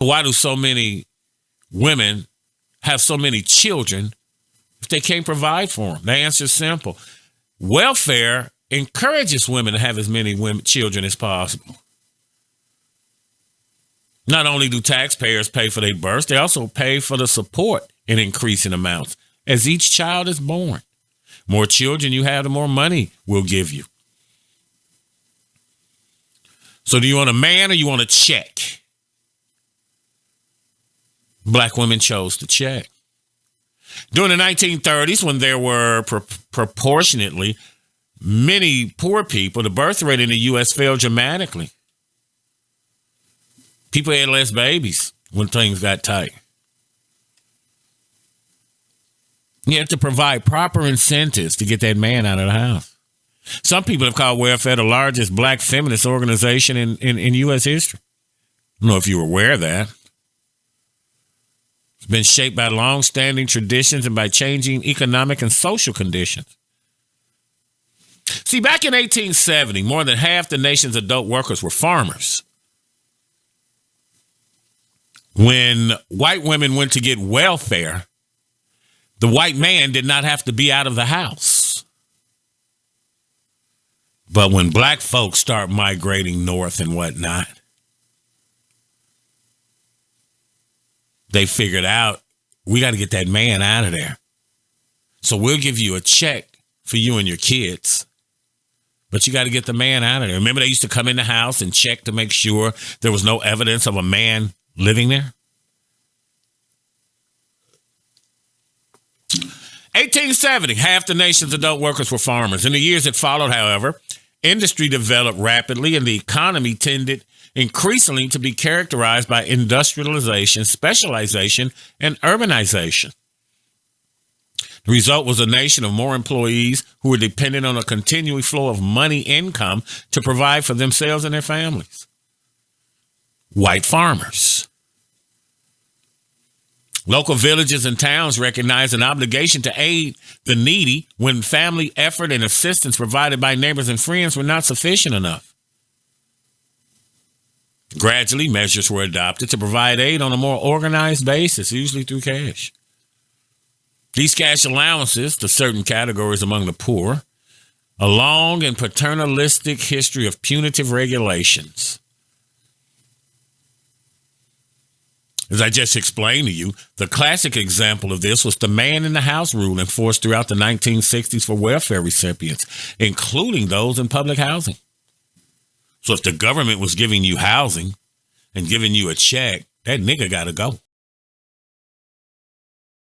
Why do so many women have so many children if they can't provide for them? The answer is simple. Welfare encourages women to have as many children as possible. Not only do taxpayers pay for their births, they also pay for the support in increasing amounts as each child is born. More children you have, the more money we'll give you. So do you want a man or you want a check? Black women chose the check. During the 1930s, when there were proportionately many poor people, the birth rate in the U.S. fell dramatically. People had less babies when things got tight. You have to provide proper incentives to get that man out of the house. Some people have called welfare the largest black feminist organization in U.S. history. I don't know if you were aware of that. It's been shaped by long-standing traditions and by changing economic and social conditions. See, back in 1870, more than half the nation's adult workers were farmers. When white women went to get welfare, the white man did not have to be out of the house. But when black folks start migrating north and whatnot, they figured out, we got to get that man out of there. So we'll give you a check for you and your kids, but you got to get the man out of there. Remember, they used to come in the house and check to make sure there was no evidence of a man living there? 1870, half the nation's adult workers were farmers. In the years that followed, however, industry developed rapidly and the economy tended increasingly to be characterized by industrialization, specialization, and urbanization. The result was a nation of more employees who were dependent on a continuing flow of money income to provide for themselves and their families. White farmers. Local villages and towns recognized an obligation to aid the needy when family effort and assistance provided by neighbors and friends were not sufficient enough. Gradually, measures were adopted to provide aid on a more organized basis, usually through cash. These cash allowances to certain categories among the poor, a long and paternalistic history of punitive regulations. As I just explained to you, the classic example of this was the man in the house rule enforced throughout the 1960s for welfare recipients, including those in public housing. So if the government was giving you housing and giving you a check, that nigga got to go.